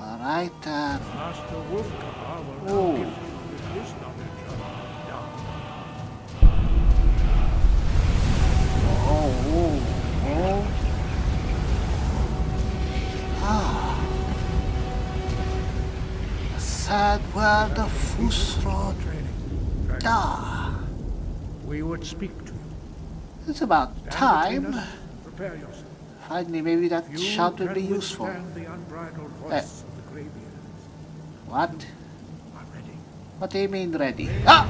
Alright, Master Wolfgar will now oh. gift you with his knowledge of dark. The sad world of Fusrod. We would speak to you. It's about Stand between time. us. Prepare yourself. Finally, maybe that You shout would be can useful. withstand the unbridled voice of the Graybeards. What? I'm ready. What do you mean ready? Ah!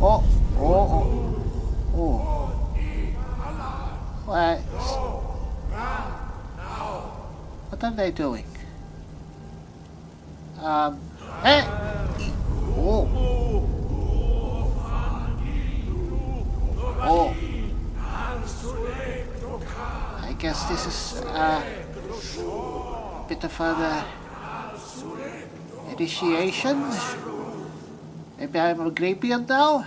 Oh, oh, oh, oh. What? What are they doing? Hey! Oh. Oh. I guess this is a bit of an initiation. Maybe I'm a Graybeard now?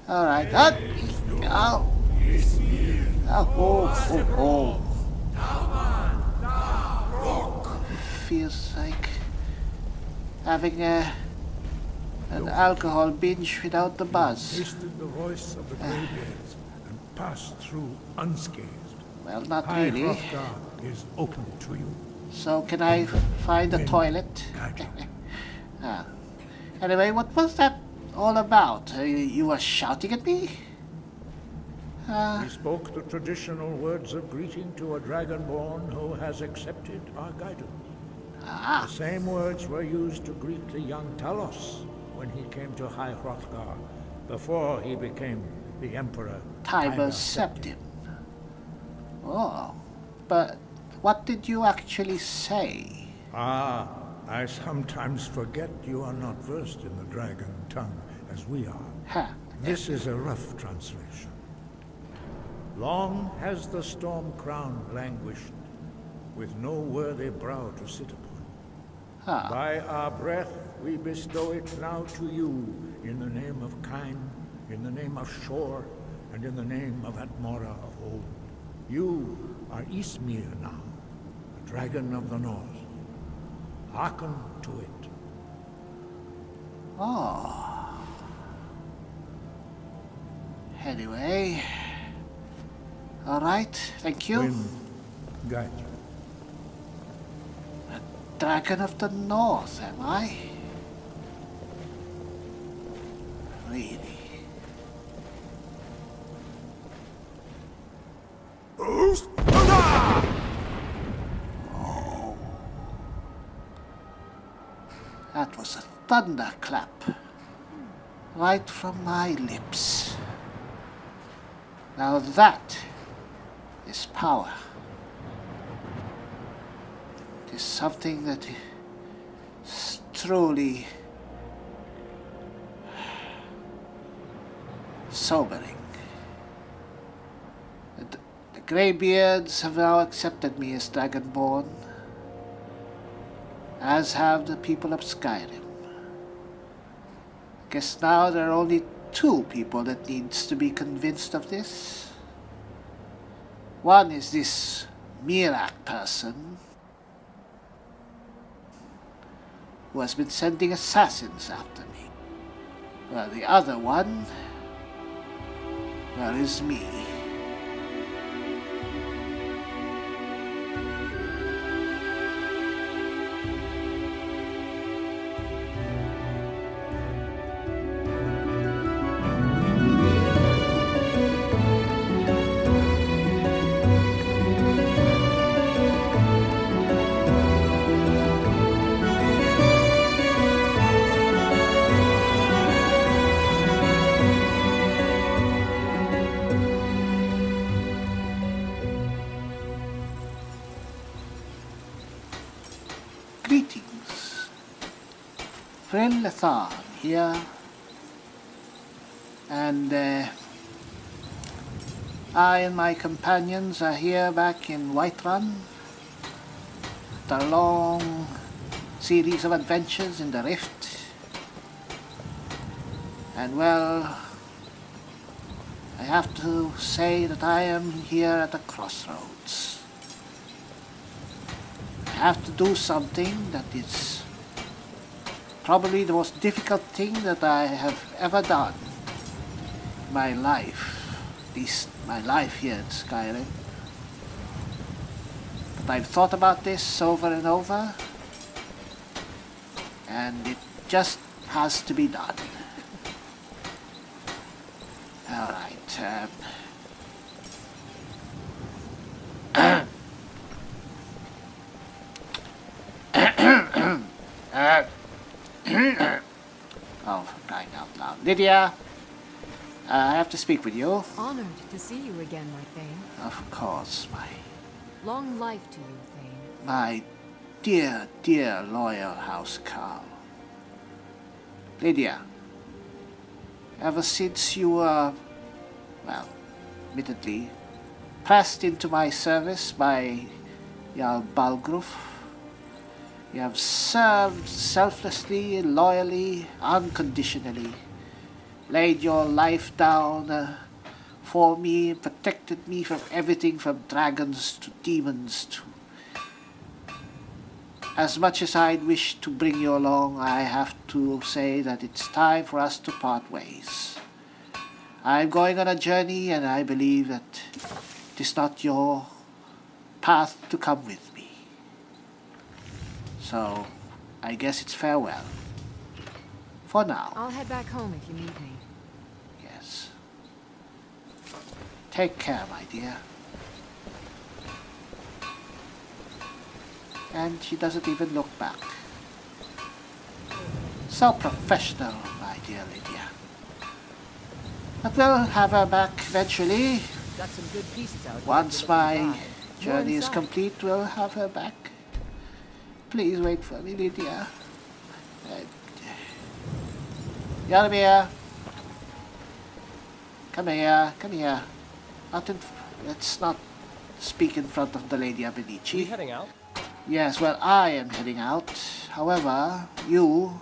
Alright. Oh. Oh. Feels like having an alcohol binge without the buzz. Tasted the voice of the Graybeards and passed through unscathed. Well, not High really. Hrothgar is open to you. So can I find a toilet? Guide you. Anyway, what was that all about? You were shouting at me? We spoke the traditional words of greeting to a Dragonborn who has accepted our guidance. The same words were used to greet the young Talos when he came to High Hrothgar before he became the Emperor Tiber Septim. Oh, but what did you actually say? Ah, I sometimes forget you are not versed in the dragon tongue as we are. Huh. This is a rough translation. Long has the storm crown languished, with no worthy brow to sit upon. By our breath we bestow it now to you, in the name of Kine, in the name of Shore, and in the name of Atmora of old. You are Ismir now, the dragon of the north. Hearken to it. Oh. Anyway. Alright, thank you. Wind, guide you. Dragon of the North, am I? Really? Oh. That was a thunderclap. Right from my lips. Now that is power. It is something that is truly sobering. The Graybeards have now accepted me as Dragonborn, as have the people of Skyrim. I guess now there are only two people that needs to be convinced of this. One is this Miraak person, who has been sending assassins after me. Well, the other one, well, is me. Greetings. Vryll here, and I and my companions are here back in Whiterun after a long series of adventures in the Rift. And well, I have to say that I am here at a crossroads. have to do something that is probably the most difficult thing that I have ever done in my life, at least my life here in Skyrim. But I've thought about this over and over, and it just has to be done. Alright, oh, for crying out loud. Lydia, I have to speak with you. Honored to see you again, my Thane. Of course, my Long life to you, Thane. My dear, dear loyal housecarl. Lydia, ever since you were, well, admittedly, pressed into my service by Jarl Balgruf, you have served selflessly, loyally, unconditionally, laid your life down for me, protected me from everything from dragons to demons to... As much as I'd wish to bring you along, I have to say that it's time for us to part ways. I'm going on a journey, and I believe that it is not your path to come with me. So, I guess it's farewell. For now. I'll head back home if you need me. Yes. Take care, my dear. And she doesn't even look back. So professional, my dear Lydia. But we'll have her back eventually. Got some good pieces out. Once my journey is complete, we'll have her back. Please wait for me, Lydia. Yarmir! Come here, come here. Let's not speak in front of the Lady Abenici. Are you heading out? Yes, well, I am heading out. However, you...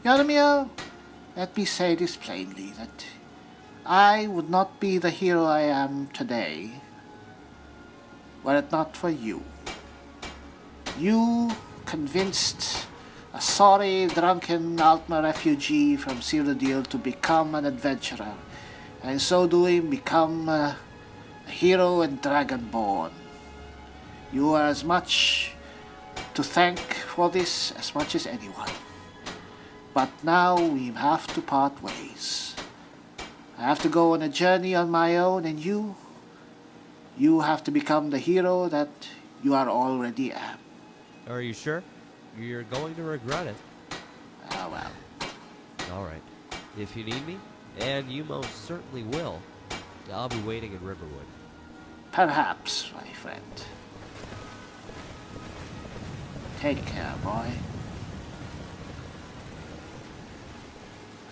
Yarmir, let me say this plainly, that I would not be the hero I am today were it not for you. You convinced a sorry, drunken Altmer refugee from Cyrodiil to become an adventurer, and in so doing become a hero and Dragonborn. You are as much to thank for this as much as anyone. But now we have to part ways. I have to go on a journey on my own, and you have to become the hero that you are already am. Are you sure? You're going to regret it. Ah, well. Alright. If you need me, and you most certainly will, I'll be waiting in Riverwood. Perhaps, my friend. Take care, boy.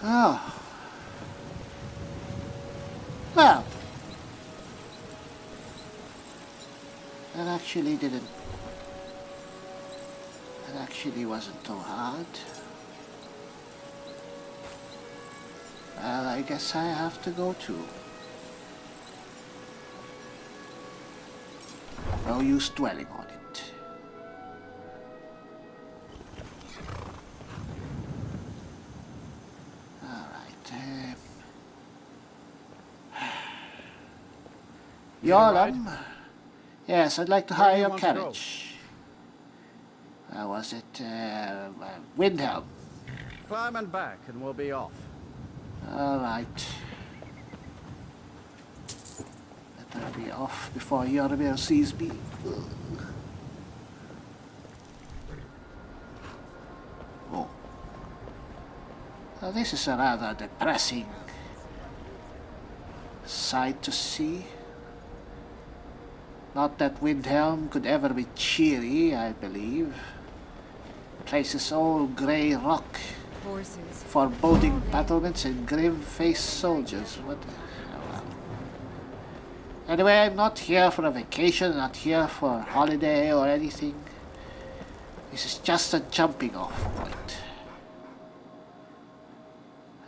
Oh. Well. That actually didn't... That actually wasn't too hard. Well, I guess I have to go too. No use dwelling on it. Alright. Yolam? Yes, I'd like to hire your carriage. Was it Windhelm? Climb and back and we'll be off. Alright. Better be off before Yormir sees me. Oh. Now this is a rather depressing sight to see. Not that Windhelm could ever be cheery, I believe. The place is all grey rock. Horses. Foreboding battlements and grim-faced soldiers. What? Oh, well. Anyway, I'm not here for a vacation, not here for a holiday or anything. This is just a jumping off point.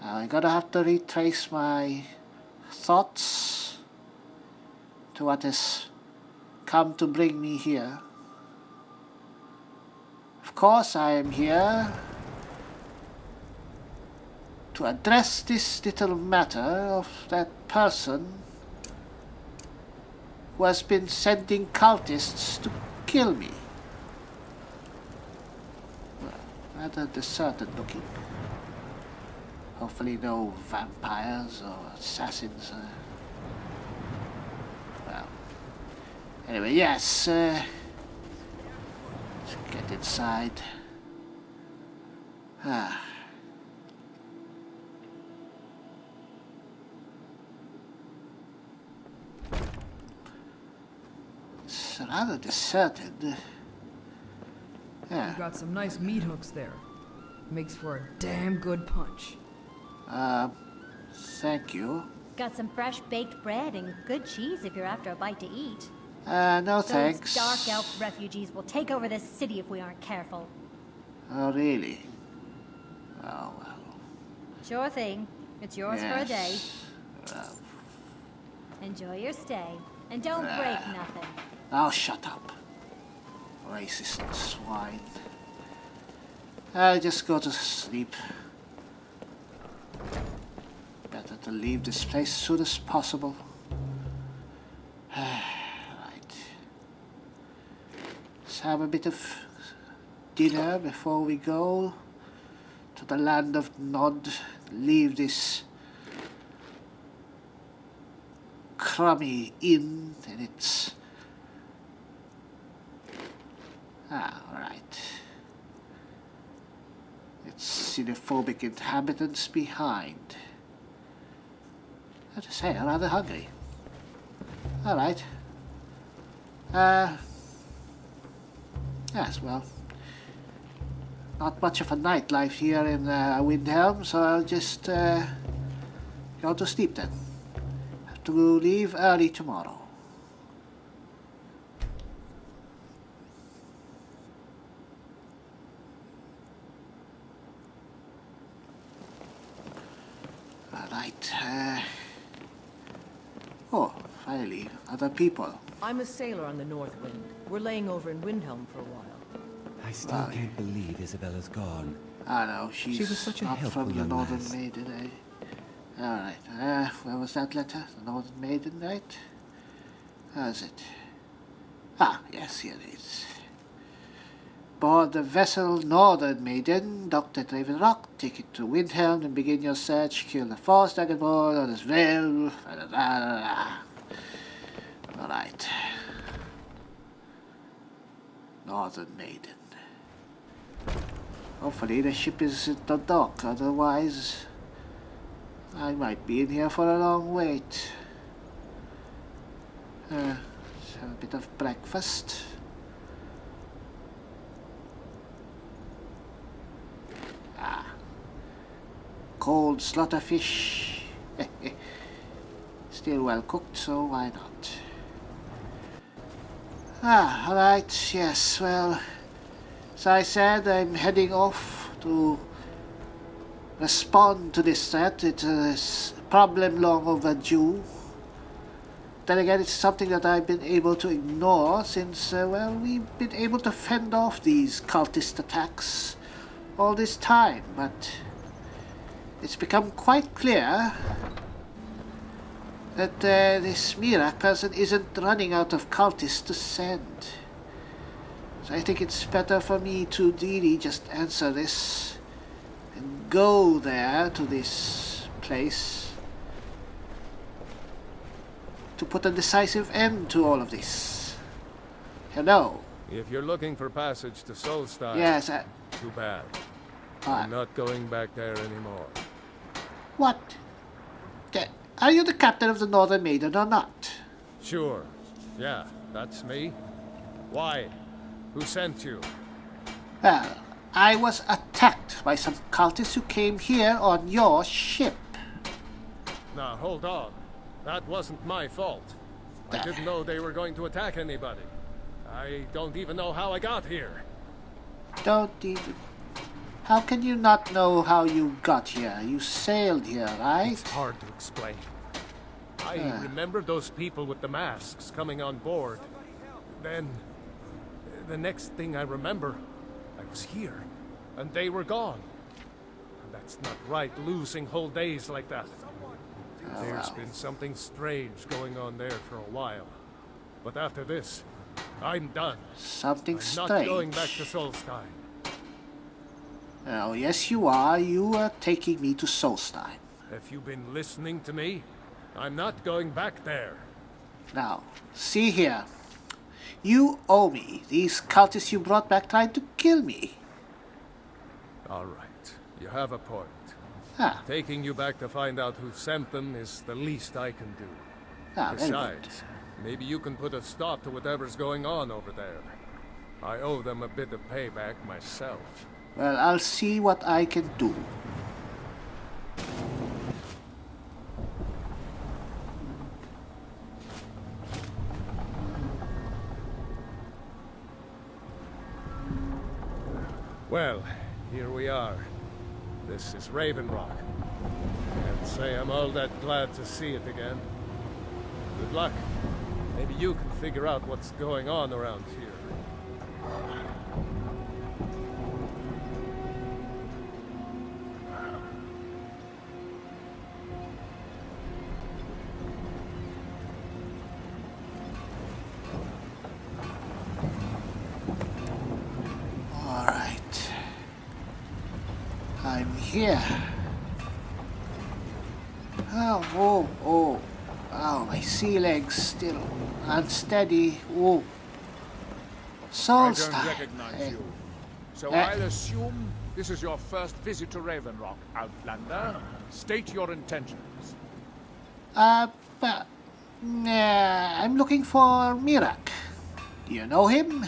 I'm gonna have to retrace my thoughts to what has come to bring me here. Of course, I am here to address this little matter of that person who has been sending cultists to kill me. Well, rather deserted looking. Hopefully no vampires or assassins. Well, anyway, yes. Let's get inside. It's rather deserted. Yeah. You got some nice meat hooks there. Makes for a damn good punch. Thank you. Got some fresh baked bread and good cheese if you're after a bite to eat. No thanks. Those dark elf refugees will take over this city if we aren't careful. Oh, really? Oh, well. Sure thing. It's yours for a day. Well, Enjoy your stay. And don't break nothing. now shut up. Racist swine. I'll just go to sleep. Better to leave this place as soon as possible. Right. Let's have a bit of dinner before we go to the land of Nod. Leave this crummy inn and its... right. Its xenophobic inhabitants behind. I have to say, I'm rather hungry. Alright. Yes, well. Not much of a nightlife here in Windhelm, so I'll just go to sleep then. Have to leave early tomorrow. Alright, oh, finally, other people. I'm a sailor on the North Wind. We're laying over in Windhelm for a while. I still can't believe Isabella's gone. I know, she's She was such a not helpful from the young Northern lass. Maiden, eh? Alright, where was that letter? The Northern Maiden, right? How is it? Ah, yes, here it is. Board the vessel Northern Maiden, docked at Rock, take it to Windhelm and begin your search. Kill the force Dragonborn on this Vryll. Alright. Northern Maiden. Hopefully the ship is at the dock, otherwise I might be in here for a long wait. Let's have a bit of breakfast. Cold slaughterfish. Still well cooked, so why not? Alright, yes, well, as I said, I'm heading off to respond to this threat. It's a problem long overdue. Then again, it's something that I've been able to ignore since, well, we've been able to fend off these cultist attacks all this time, but it's become quite clear that this Miraak person isn't running out of cultists to send. So I think it's better for me to really just answer this and go there to this place to put a decisive end to all of this. Hello. If you're looking for passage to Solstheim, Yes, too bad. I'm not going back there anymore. What? Are you the captain of the Northern Maiden or not? Sure. Yeah, that's me. Why? Who sent you? Well, I was attacked by some cultists who came here on your ship. Now, hold on. That wasn't my fault. I didn't know they were going to attack anybody. I don't even know how I got here. Don't even... How can you not know how you got here? You sailed here, right? It's hard to explain. I remember those people with the masks coming on board. Then, the next thing I remember, I was here, and they were gone. And that's not right, losing whole days like that. There's been something strange going on there for a while. But after this, I'm done. Something I'm strange. not going back to Solstheim. Oh, yes you are. You are taking me to Solstheim. Have you been listening to me? I'm not going back there. Now, see here. You owe me. These cultists you brought back tried to kill me. All right, you have a point. Ah, Taking you back to find out who sent them is the least I can do. very good. Besides, maybe you can put a stop to whatever's going on over there. I owe them a bit of payback myself. Well, I'll see what I can do. Well, here we are. This is Raven Rock. Can't say I'm all that glad to see it again. Good luck. Maybe you can figure out what's going on around here. Alright. I'm here. Oh, my sea legs still unsteady. Oh. I don't Solstheim. recognize you. So I'll assume this is your first visit to Raven Rock, Outlander. State your intentions. But, I'm looking for Miraak. Do you know him?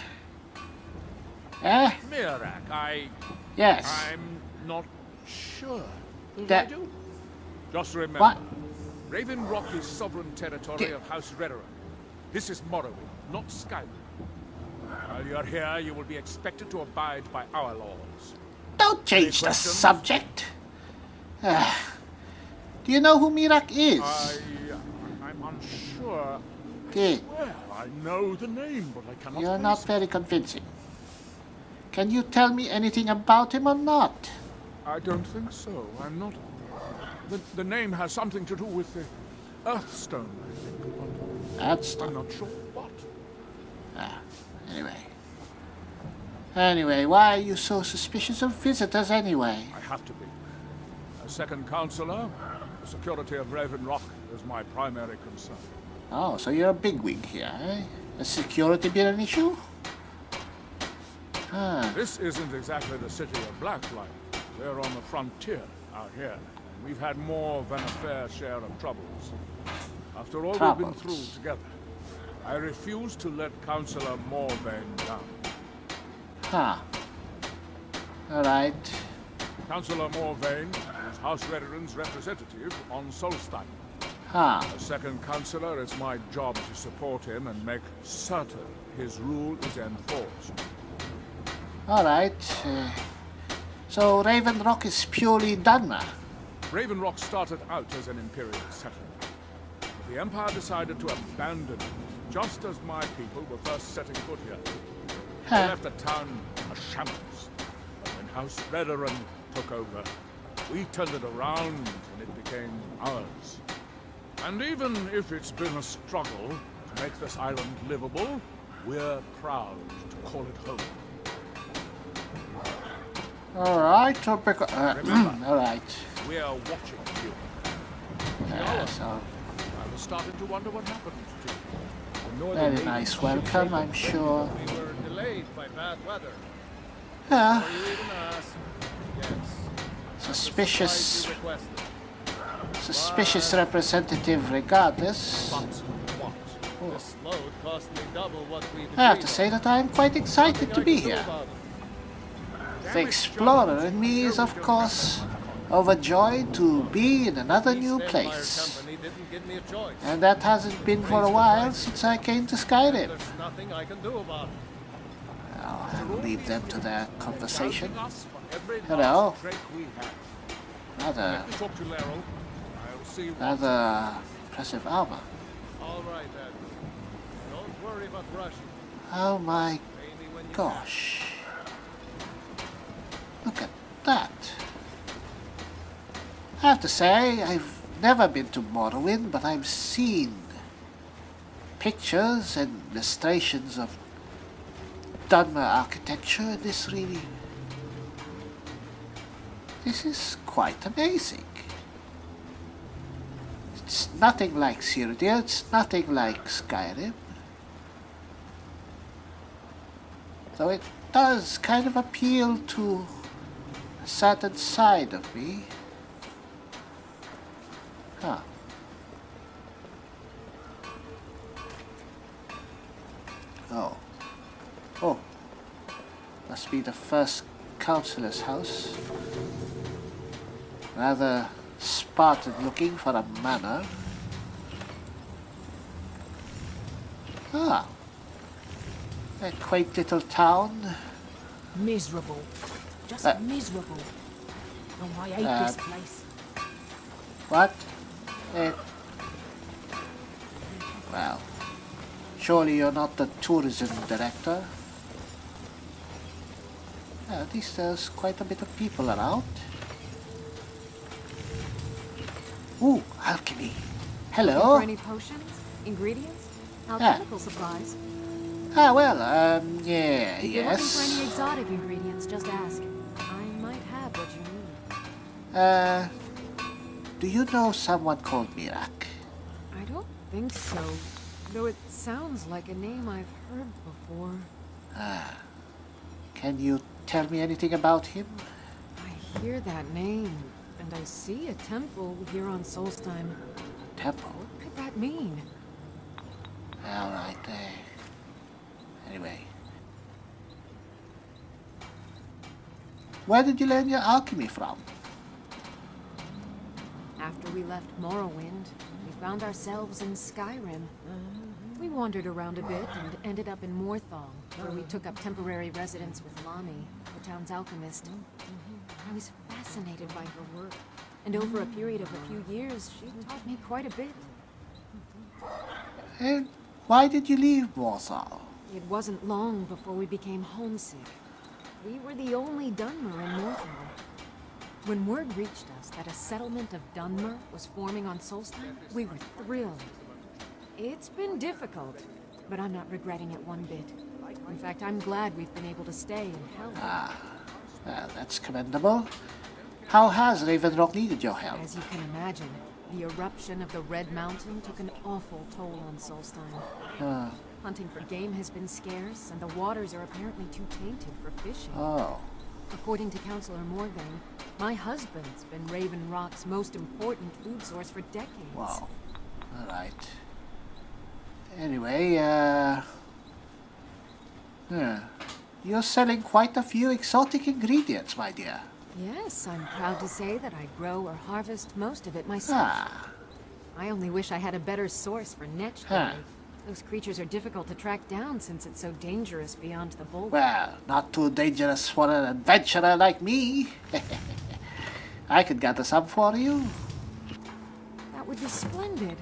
Miraak, Yes. I'm not sure. If That- I do. Just remember, What? Raven Rock is sovereign territory of House Redderon. This is Morrowind, not Skyrim. While you're here, you will be expected to abide by our laws. Don't change the questions? subject. Do you know who Miraak is? I'm unsure. Okay. Well, I know the name, but I cannot You're place not it. very convincing. Can you tell me anything about him or not? I don't think so. I'm not. The name has something to do with the Earthstone, I think. But That's I'm not. not sure what. Anyway, why are you so suspicious of visitors anyway? I have to be. As second counselor, the security of Raven Rock is my primary concern. Oh, so you're a bigwig here, eh? Has security been an issue? This isn't exactly the city of Blacklight. We're on the frontier out here, and we've had more than a fair share of troubles. After all we've been through together, I refuse to let Councillor Morvain down. Alright. Councillor Morvain is House Redderon's representative on Solstheim. Huh. As second councillor, it's my job to support him and make certain his rule is enforced. Alright. So Raven Rock is purely Dunmer. Raven Rock started out as an Imperial settlement. But the Empire decided to abandon it, just as my people were first setting foot here. They left the town a shambles. But when House Redderon took over, we turned it around and it became ours. And even if it's been a struggle to make this island livable, we're proud to call it home. Alright, alright. We are watching you. So, I was starting to wonder what happened to you. The northern very Navy nice ship welcome, shaken. I'm sure. We were delayed by bad weather. Yeah, Are you even asked? Yes. suspicious, You requested. suspicious representative regardless. But what? This load cost me double what we I have to say that I'm quite excited to be here. The explorer in me is, of course, overjoyed to be in another new place. Company didn't give me a choice. And that hasn't been for a while since I came to Skyrim. There's nothing I can do about it. I'll leave them to their conversation. Counting us for every Hello. last drink we have. Rather, Let me talk to Laryl. I'll see what... rather impressive armor. All right, then. Don't worry about rushing. Oh my Pay me when you gosh. that? I have to say, I've never been to Morrowind, but I've seen pictures and illustrations of Dunmer architecture, and this is quite amazing. It's nothing like Cyrodiil, it's nothing like Skyrim. So it does kind of appeal to a certain side of me. Huh. Oh. Oh. Must be the first councillor's house. Rather Spartan looking for a manor. Ah. A quaint little town. Miserable. Just miserable. Oh, I hate this place. What? Well, surely you're not the tourism director. At least there's quite a bit of people around. Ooh, alchemy. Hello. Looking for any potions? Ingredients? Alchemical supplies? Well, yeah, If you're looking for any exotic ingredients, just ask. I might have what you need. Do you know someone called Miraak? I don't think so. Though it sounds like a name I've heard before. Can you tell me anything about him? I hear that name, and I see a temple here on Solstheim. Temple? What could that mean? Alright, anyway. Where did you learn your alchemy from? After we left Morrowind, we found ourselves in Skyrim. We wandered around a bit and ended up in Morthal, where we took up temporary residence with Lami, the town's alchemist. I was fascinated by her work, and over a period of a few years, she taught me quite a bit. And why did you leave Morthal? It wasn't long before we became homesick. We were the only Dunmer in Morthal. When word reached us that a settlement of Dunmer was forming on Solstheim, we were thrilled. It's been difficult, but I'm not regretting it one bit. In fact, I'm glad we've been able to stay and help. Well, that's commendable. How has Ravenrock needed your help? As you can imagine, the eruption of the Red Mountain took an awful toll on Solstheim. Hunting for game has been scarce, and the waters are apparently too tainted for fishing. Oh. According to Councillor Morvain, my husband's been Raven Rock's most important food source for decades. Wow. Alright. Anyway, you're selling quite a few exotic ingredients, my dear. Yes, I'm proud to say that I grow or harvest most of it myself. I only wish I had a better source for Netch. Those creatures are difficult to track down since it's so dangerous beyond the bulk. Well, not too dangerous for an adventurer like me. I could gather some for you. That would be splendid.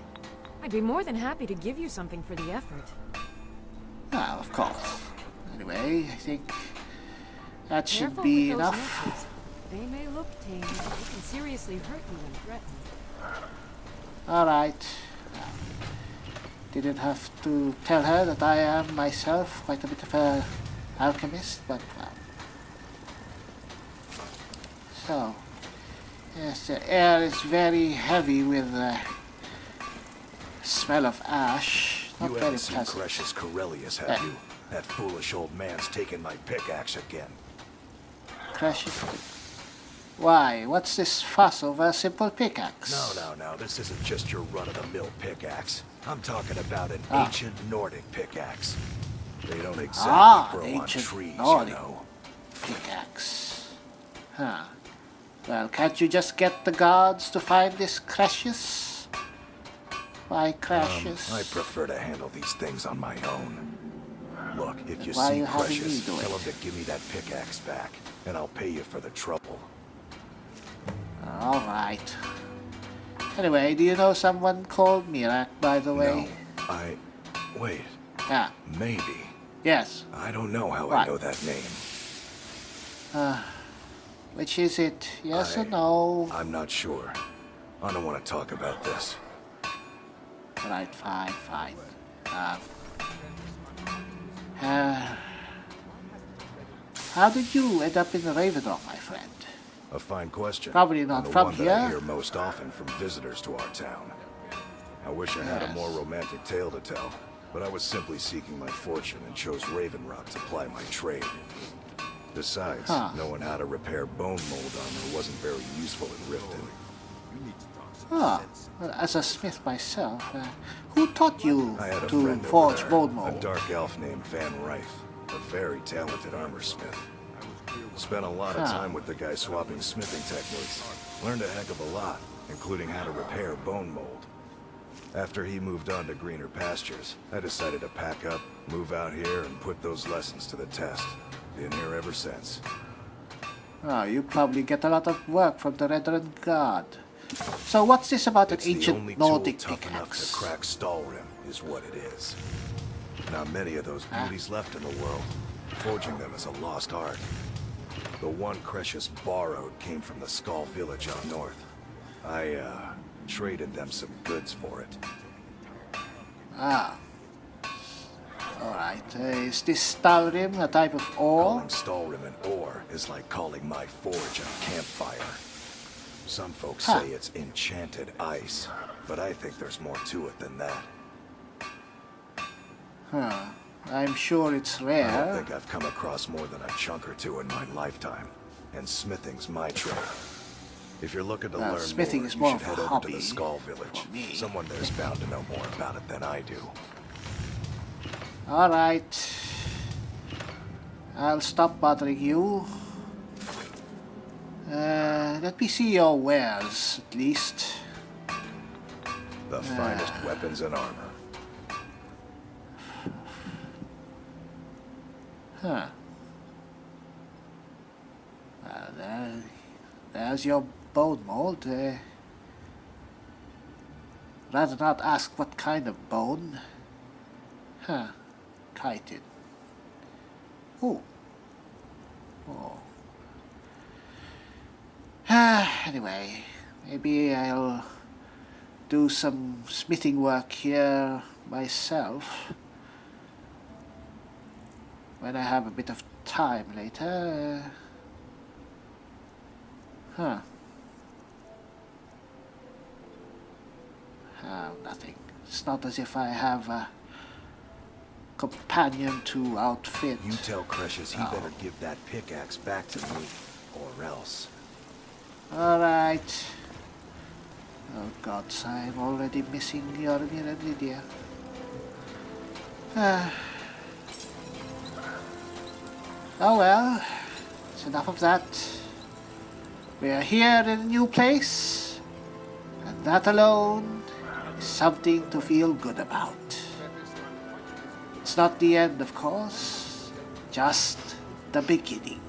I'd be more than happy to give you something for the effort. Of course. Anyway, I think that should Careful be with those enough. netches. They may look tame, but they can seriously hurt you when threatened. Alright. Didn't have to tell her that I am myself quite a bit of an alchemist, but well. So, yes, the air is very heavy with the smell of ash. Not You very haven't seen pleasant. Cresius Corellius, have you? That foolish old man's taken my pickaxe again. Crashes. Why? What's this fuss over a simple pickaxe? No. This isn't just your run-of-the-mill pickaxe. I'm talking about an ancient Nordic pickaxe. They don't exactly grow on trees, Nordic you know. Pickaxe. Well, can't you just get the guards to find this Cresius? Why Cresius? I prefer to handle these things on my own. Look, if you Why see you having me Cresius, do it? tell him to give me that pickaxe back, and I'll pay you for the trouble. Alright. Anyway, do you know someone called Miraak, by the way? No, wait. Maybe. Yes. I don't know how What? I know that name. Which is it? Yes or no? I'm not sure. I don't want to talk about this. Right, fine. How did you end up in the Raven Rock, my friend? A fine question. Probably not and the from one here. that I hear most often from visitors to our town. I wish I had a more romantic tale to tell, but I was simply seeking my fortune and chose Raven Rock to ply my trade. Besides, knowing how to repair bone mold armor wasn't very useful in Riften. Well, as a smith myself, who taught you I had a to friend forge over bone there, a mold? dark elf named Van Rife, a very talented armor smith. Spent a lot of time with the guy swapping smithing techniques. Learned a heck of a lot, including how to repair bone mold. After he moved on to greener pastures, I decided to pack up, move out here, and put those lessons to the test. Been here ever since. You probably get a lot of work from the Reverend God. So what's this about an ancient Nordic pickaxe? To crack Stalrim is what it is. Not many of those beauties left in the world. Forging them is a lost art. The one Cresius borrowed came from the Skull village on north. I, traded them some goods for it. Alright. Is this Stalrim a type of ore? Calling Stalrim an ore is like calling my forge a campfire. Some folks say it's enchanted ice, but I think there's more to it than that. I'm sure it's rare. I don't think I've come across more than a chunk or two in my lifetime, and smithing's my trade. If you're looking to learn smithing more, is you more should of a head over hobby to the Skull village. Someone there's bound to know more about it than I do. Alright. I'll stop bothering you. Let me see your wares, at least. The finest weapons and armor. There's your bone mold. Rather not ask what kind of bone. Chitin. Oh. Anyway, maybe I'll do some smithing work here myself when I have a bit of time later. Nothing. It's not as if I have a companion to outfit. You tell Cresius he better give that pickaxe back to me, or else. Alright. Oh gods, I'm already missing Yormir and Lydia. Oh well, it's enough of that. We are here in a new place, and that alone is something to feel good about. It's not the end, of course, just the beginning.